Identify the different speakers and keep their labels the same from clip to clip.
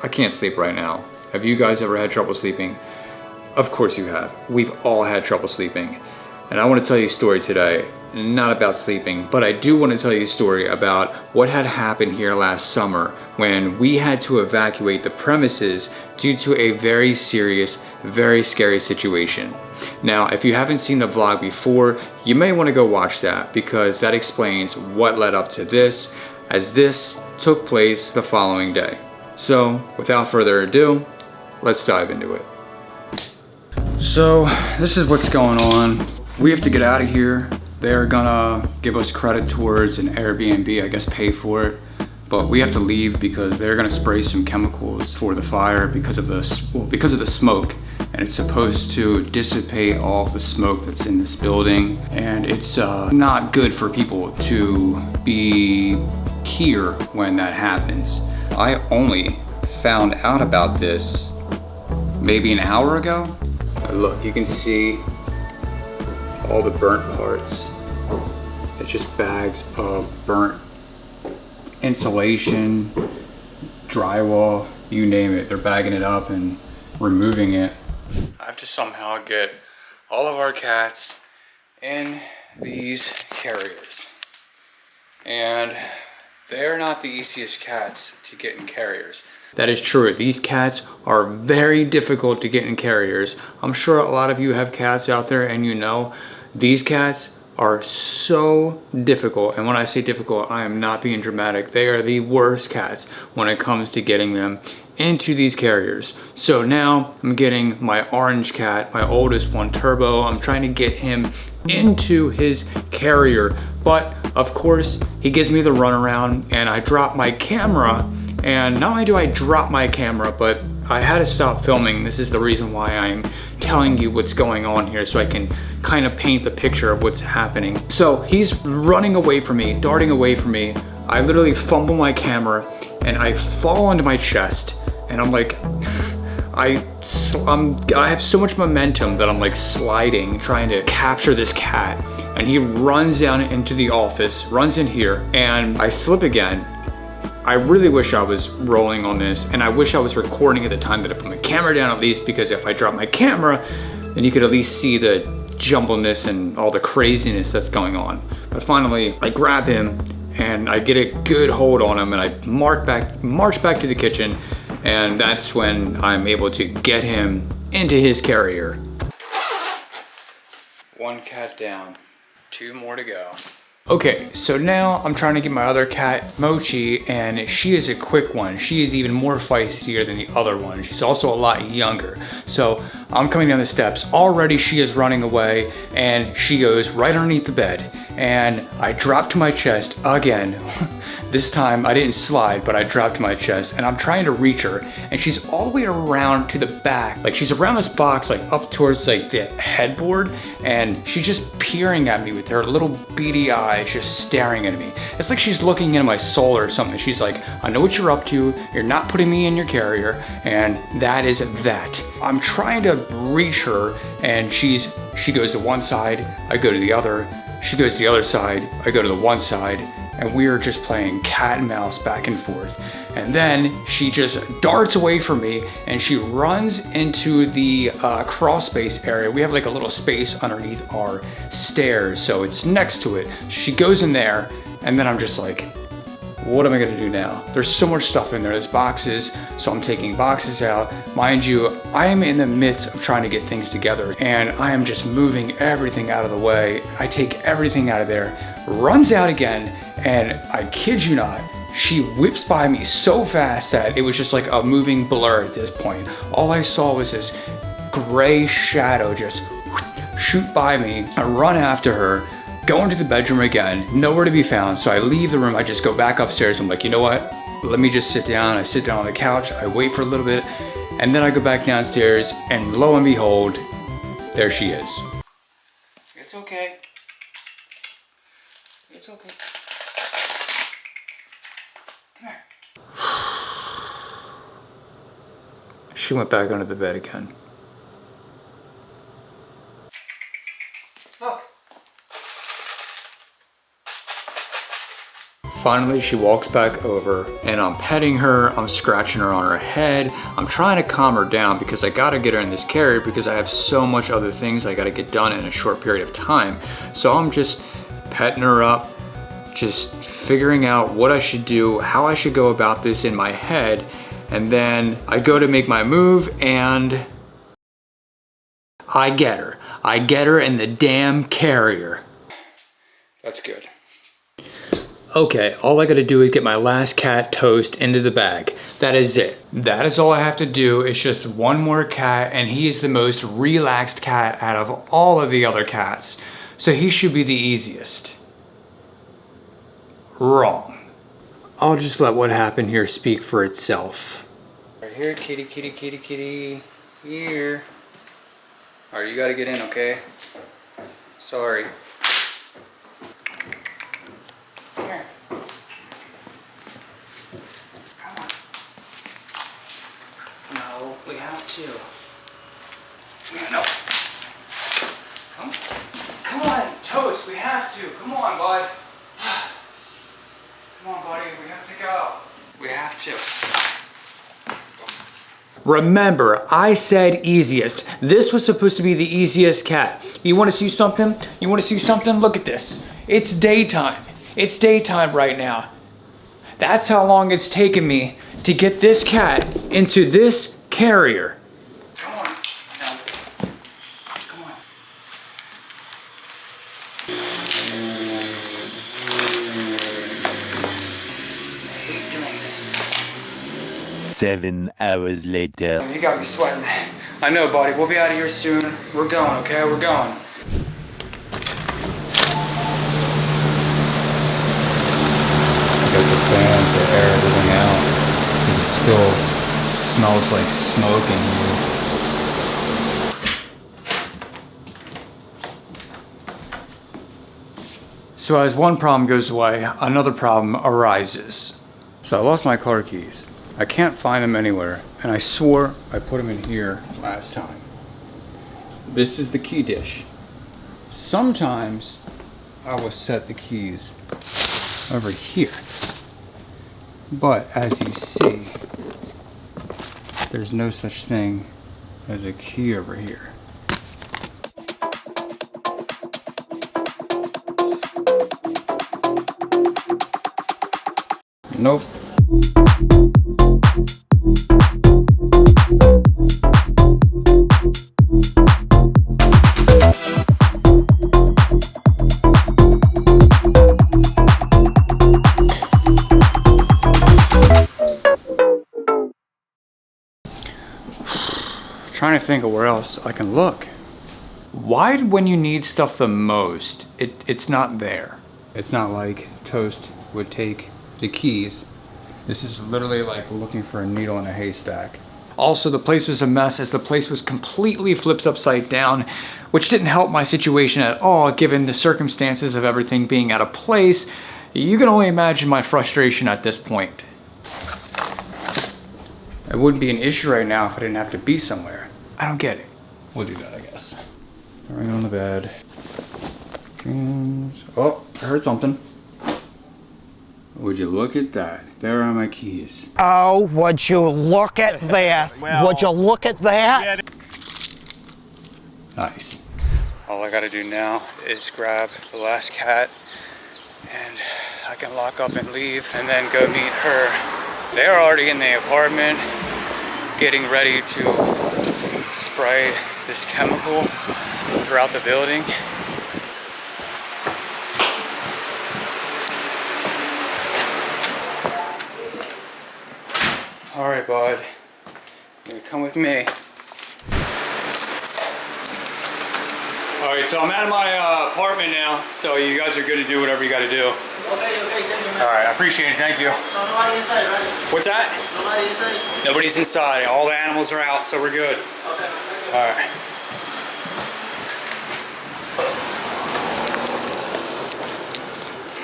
Speaker 1: I can't sleep right now. Have you guys ever had trouble sleeping? Of course you have. We've all had trouble sleeping. And I want to tell you a story today, not about sleeping, but I do want to tell you a story about what had happened here last summer when we had to evacuate the premises due to a very serious, very scary situation. Now, if you haven't seen the vlog before, you may want to go watch that because that explains what led up to this, as this took place the following day. So, without further ado, let's dive into it. So, this is what's going on. We have to get out of here. They're gonna give us credit towards an Airbnb, I guess pay for it. But we have to leave because they're gonna spray some chemicals for the fire because of the smoke. And it's supposed to dissipate all of the smoke that's in this building. And it's not good for people to be here when that happens. I only found out about this maybe an hour ago. Look, you can see all the burnt parts. It's just bags of burnt insulation, drywall, you name it. They're bagging it up and removing it. I have to somehow get all of our cats in these carriers. And they're not the easiest cats to get in carriers. That is true. These cats are very difficult to get in carriers. I'm sure a lot of you have cats out there and you know these cats are so difficult. And when I say difficult, I am not being dramatic. They are the worst cats when it comes to getting them into these carriers. So now I'm getting my orange cat, my oldest one, Turbo. I'm trying to get him into his carrier. But of course, he gives me the runaround and I drop my camera. And not only do I drop my camera, but I had to stop filming. This is the reason why I'm telling you what's going on here, so I can kind of paint the picture of what's happening. So he's running away from me, darting away from me. I literally fumble my camera and I fall onto my chest. And I'm like, I have so much momentum that I'm like sliding, trying to capture this cat. And he runs down into the office, runs in here, and I slip again. I really wish I was rolling on this, and I wish I was recording at the time that I put my camera down at least, because if I drop my camera, then you could at least see the jumbleness and all the craziness that's going on. But finally, I grab him and I get a good hold on him and I march back to the kitchen, and that's when I'm able to get him into his carrier. One cat down, 2 more to go. Okay, so now I'm trying to get my other cat, Mochi, and she is a quick one. She is even more feistier than the other one. She's also a lot younger. So I'm coming down the steps. Already she is running away, and she goes right underneath the bed. And I drop to my chest again. This time I didn't slide, but I dropped to my chest, and I'm trying to reach her, and she's all the way around to the back. Like she's around this box, like up towards like the headboard, and she's just peering at me with her little beady eyes, just staring at me. It's like she's looking into my soul or something. She's like, I know what you're up to. You're not putting me in your carrier, and that is that. I'm trying to reach her, and she goes to one side, I go to the other. She goes to the other side, I go to the one side, and we are just playing cat and mouse back and forth. And then she just darts away from me and she runs into the crawl space area. We have like a little space underneath our stairs, so it's next to it. She goes in there, and then I'm just like, what am I gonna do now? There's so much stuff in there. There's boxes, so I'm taking boxes out. Mind you, I am in the midst of trying to get things together, and I am just moving everything out of the way. I take everything out of there, runs out again, and I kid you not, she whips by me so fast that it was just like a moving blur at this point. All I saw was this gray shadow just shoot by me. I run after her, go into the bedroom again, nowhere to be found. So I leave the room, I just go back upstairs. I'm like, you know what? Let me just sit down. I sit down on the couch, I wait for a little bit, and then I go back downstairs, and lo and behold, there she is. It's okay. It's okay. Come here. She went back under the bed again. finally she walks back over and I'm petting her, I'm scratching her on her head. I'm trying to calm her down because I gotta get her in this carrier because I have so much other things I gotta get done in a short period of time. So I'm just petting her up, just figuring out what I should do, how I should go about this in my head. And then I go to make my move and I get her. I get her in the damn carrier. That's good. Okay, all I gotta do is get my last cat, Toast, into the bag. That is it. That is all I have to do. It's just one more cat, and he is the most relaxed cat out of all of the other cats. So he should be the easiest. Wrong. I'll just let what happened here speak for itself. Right here, kitty, kitty, kitty, kitty. Here. All right, you gotta get in, okay? Sorry. Here. Come on. No, we have to. Yeah, no. Come on, Toast, we have to. Come on, bud. Come on, buddy, we have to go. We have to. Remember, I said easiest. This was supposed to be the easiest cat. You wanna see something? You wanna see something? Look at this. It's daytime. It's daytime right now. That's how long it's taken me to get this cat into this carrier. Come on. Now. Come on. I hate doing this.
Speaker 2: 7 hours later.
Speaker 1: You got me sweating. I know, buddy. We'll be out of here soon. We're going, okay? We're going. Got the fans to air everything out. It still smells like smoke in here. So as one problem goes away, another problem arises. So I lost my car keys. I can't find them anywhere, and I swore I put them in here last time. This is the key dish. Sometimes I will set the keys over here. But as you see, there's no such thing as a key over here. Nope. Trying to think of where else I can look. Why when you need stuff the most, it's not there? It's not like Toast would take the keys. This is literally like looking for a needle in a haystack. Also, the place was a mess as the place was completely flipped upside down, which didn't help my situation at all given the circumstances of everything being out of place. You can only imagine my frustration at this point. It wouldn't be an issue right now if I didn't have to be somewhere. I don't get it. We'll do that, I guess. Throwing on the bed. Oh, I heard something. Would you look at that? There are my keys.
Speaker 3: Oh, would you look at that?
Speaker 2: Well,
Speaker 3: would you look at that?
Speaker 1: Nice. All I gotta do now is grab the last cat and I can lock up and leave and then go meet her. They're already in the apartment getting ready to spray this chemical throughout the building. All right, bud, you're gonna come with me. All right, so I'm at my apartment now, so you guys are good to do whatever you gotta do.
Speaker 4: Okay, thank you, man.
Speaker 1: All right, I appreciate it, thank you.
Speaker 4: So nobody inside, right?
Speaker 1: What's that?
Speaker 4: Nobody inside?
Speaker 1: Nobody's inside, all the animals are out, so we're good.
Speaker 4: Okay.
Speaker 1: All right.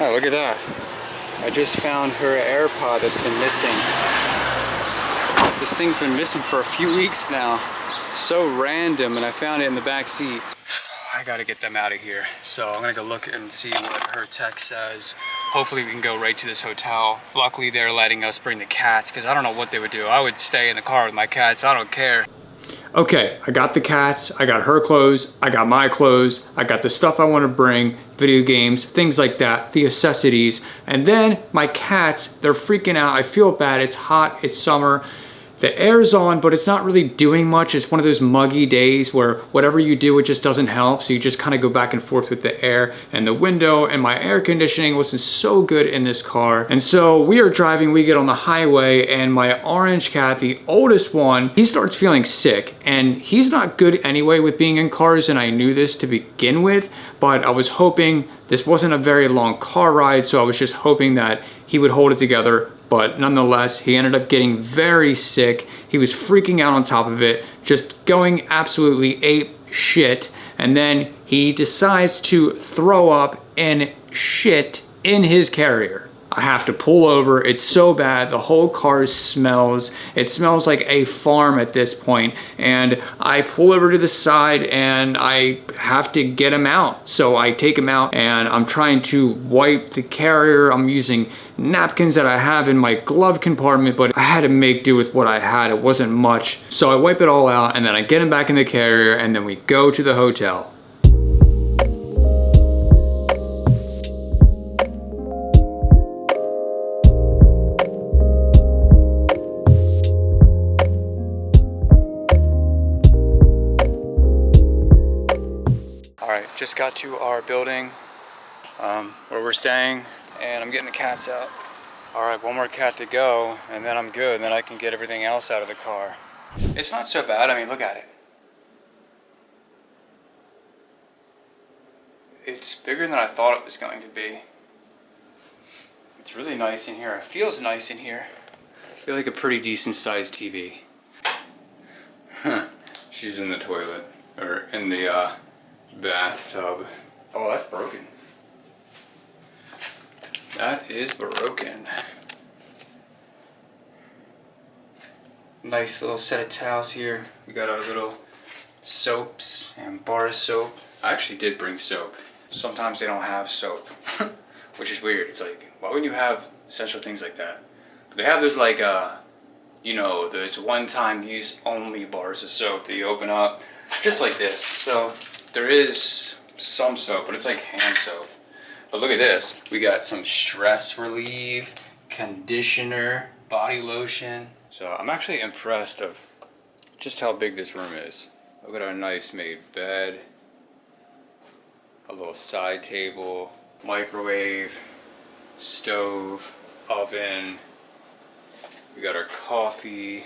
Speaker 1: Oh, look at that. I just found her AirPod that's been missing. This thing's been missing for a few weeks now. So random, and I found it in the back seat. I gotta get them out of here. So I'm gonna go look and see what her text says. Hopefully we can go right to this hotel. Luckily they're letting us bring the cats because I don't know what they would do. I would stay in the car with my cats, I don't care. Okay, I got the cats, I got her clothes, I got my clothes, I got the stuff I want to bring, video games, things like that, the necessities. And then my cats, they're freaking out. I feel bad, it's hot, it's summer. The air's on, but it's not really doing much. It's one of those muggy days where whatever you do, it just doesn't help. So you just kind of go back and forth with the air and the window, and my air conditioning wasn't so good in this car. And so we are driving, we get on the highway, and my orange cat, the oldest one, he starts feeling sick. And he's not good anyway with being in cars, and I knew this to begin with, but I was hoping this wasn't a very long car ride, so I was just hoping that he would hold it together. But nonetheless, he ended up getting very sick. He was freaking out on top of it, just going absolutely ape shit. And then he decides to throw up and shit in his carrier. I have to pull over. It's so bad. The whole car smells. It smells like a farm at this point. And I pull over to the side and I have to get him out. So I take him out and I'm trying to wipe the carrier. I'm using napkins that I have in my glove compartment, but I had to make do with what I had. It wasn't much. So I wipe it all out and then I get him back in the carrier and then we go to the hotel. Just got to our building where we're staying, and I'm getting the cats out. All right, one more cat to go, and then I'm good, and then I can get everything else out of the car. It's not so bad. I mean, look at it. It's bigger than I thought it was going to be. It's really nice in here. It feels nice in here. I feel like a pretty decent sized TV. Huh. She's in the toilet, or in the bathtub. Oh, that's broken. That is broken. Nice little set of towels here. We got our little soaps and bar soap. I actually did bring soap. Sometimes they don't have soap, which is weird. It's like, why wouldn't you have essential things like that? But they have those like, you know, those one-time use only bars of soap that you open up, just like this. So there is some soap, but it's like hand soap. But look at this. We got some stress relief, conditioner, body lotion. So I'm actually impressed of just how big this room is. Look at our nice made bed. A little side table, microwave, stove, oven. We got our coffee.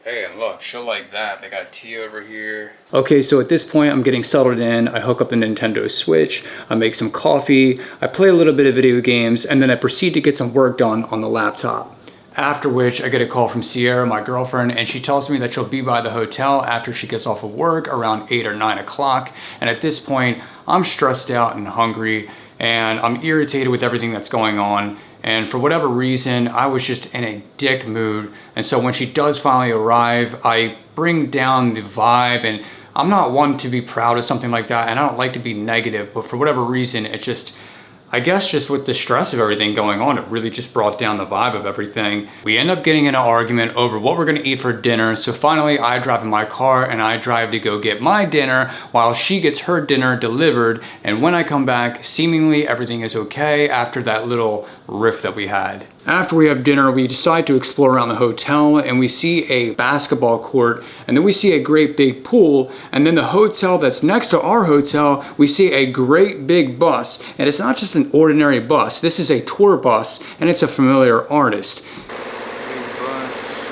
Speaker 1: Hey, and look, she'll like that. They got tea over here. Okay, so at this point, I'm getting settled in. I hook up the Nintendo Switch. I make some coffee. I play a little bit of video games, and then I proceed to get some work done on the laptop. After which, I get a call from Sierra, my girlfriend, and she tells me that she'll be by the hotel after she gets off of work around 8 or 9 o'clock. And at this point, I'm stressed out and hungry, and I'm irritated with everything that's going on. And for whatever reason, I was just in a dick mood. And so when she does finally arrive, I bring down the vibe, and I'm not one to be proud of something like that, and I don't like to be negative, but for whatever reason, it's just, I guess just with the stress of everything going on, it really just brought down the vibe of everything. We end up getting in an argument over what we're gonna eat for dinner. So finally I drive in my car and I drive to go get my dinner while she gets her dinner delivered. And when I come back, seemingly everything is okay after that little riff that we had. After we have dinner, we decide to explore around the hotel, and we see a basketball court, and then we see a great big pool, and then the hotel that's next to our hotel, we see a great big bus. And it's not just an ordinary bus, this is a tour bus, and it's a familiar artist. Big bus,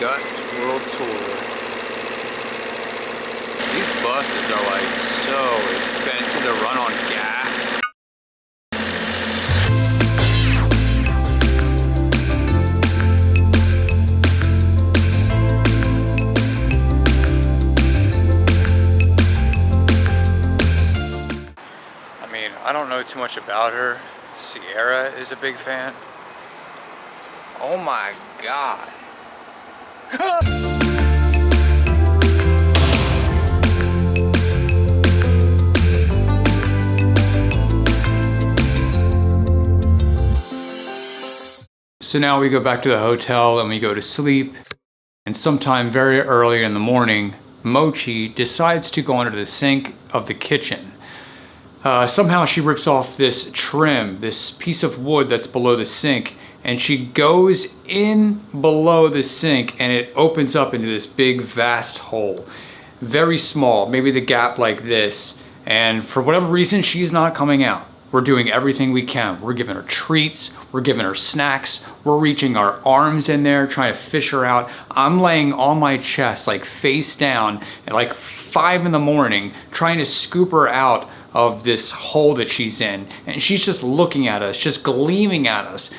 Speaker 1: Guts World Tour. These buses are like so expensive to run on gas. I don't know too much about her. Sierra is a big fan. Oh my God. So now we go back to the hotel and we go to sleep. And sometime very early in the morning, Mochi decides to go under the sink of the kitchen. Somehow she rips off this trim, this piece of wood that's below the sink, and she goes in below the sink and it opens up into this big vast hole. Very small, maybe the gap like this. And for whatever reason, she's not coming out. We're doing everything we can. We're giving her treats, we're giving her snacks, we're reaching our arms in there, trying to fish her out. I'm laying on my chest, like face down at like 5 in the morning, trying to scoop her out of this hole that she's in. And she's just looking at us, just gleaming at us.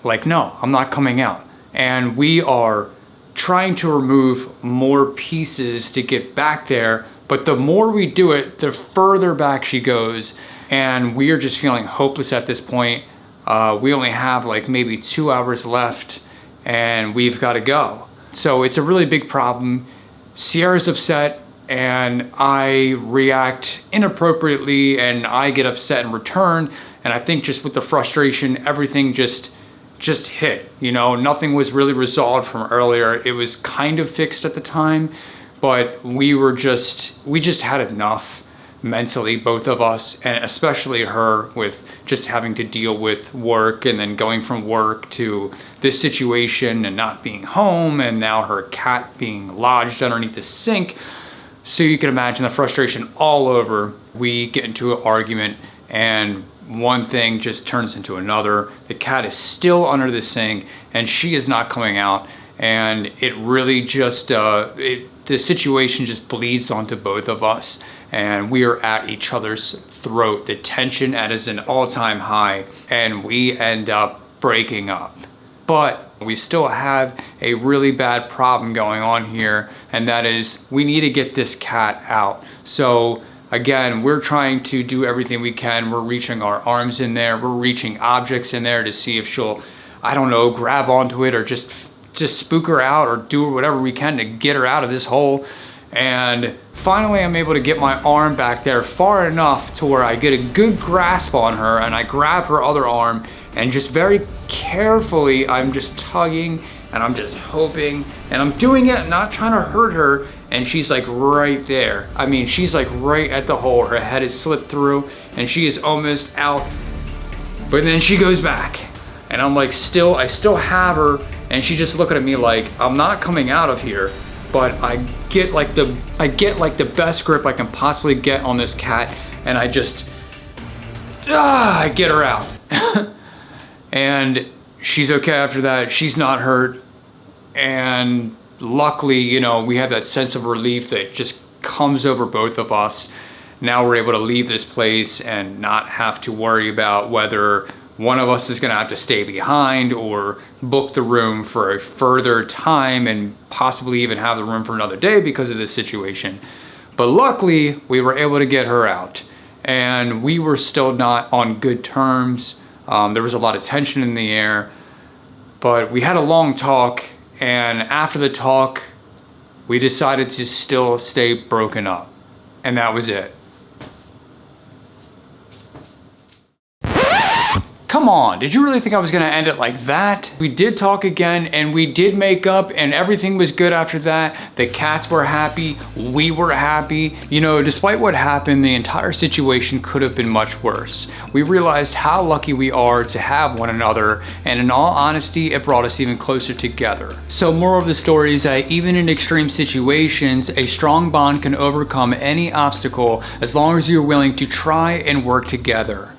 Speaker 1: Like, no, I'm not coming out. And we are trying to remove more pieces to get back there. But the more we do it, the further back she goes. And we are just feeling hopeless at this point. We only have like maybe 2 hours left and we've got to go. So it's a really big problem. Sierra's upset and I react inappropriately and I get upset in return. And I think just with the frustration, everything just hit. You know, nothing was really resolved from earlier. It was kind of fixed at the time, but we just had enough mentally, both of us, and especially her, with just having to deal with work and then going from work to this situation and not being home, and now her cat being lodged underneath the sink. So you can imagine the frustration all over. We get into an argument and one thing just turns into another. The cat is still under the sink and she is not coming out, and it really just the situation just bleeds onto both of us and we are at each other's throat. The tension is an all-time high and we end up breaking up. But we still have a really bad problem going on here, and that is we need to get this cat out. So again, we're trying to do everything we can. We're reaching our arms in there. We're reaching objects in there to see if she'll, I don't know, grab onto it or just spook her out or do whatever we can to get her out of this hole. And finally, I'm able to get my arm back there far enough to where I get a good grasp on her, and I grab her other arm and just very carefully, I'm just tugging and I'm just hoping, and I'm doing it not trying to hurt her, and she's like right there. I mean, she's like right at the hole. Her head is slipped through and she is almost out, but then she goes back and I'm like, I still have her, and she just looking at me like, I'm not coming out of here. But I get like the best grip I can possibly get on this cat, and I just I get her out. And she's okay after that. She's not hurt, and luckily, you know, we have that sense of relief that just comes over both of us. Now we're able to leave this place and not have to worry about whether one of us is gonna have to stay behind or book the room for a further time and possibly even have the room for another day because of this situation. But luckily, we were able to get her out, and we were still not on good terms. There was a lot of tension in the air, but we had a long talk, and after the talk, we decided to still stay broken up, and that was it. Come on, did you really think I was gonna end it like that? We did talk again and we did make up and everything was good after that. The cats were happy, we were happy. You know, despite what happened, the entire situation could have been much worse. We realized how lucky we are to have one another, and in all honesty, it brought us even closer together. So moral of the story is that even in extreme situations, a strong bond can overcome any obstacle as long as you're willing to try and work together.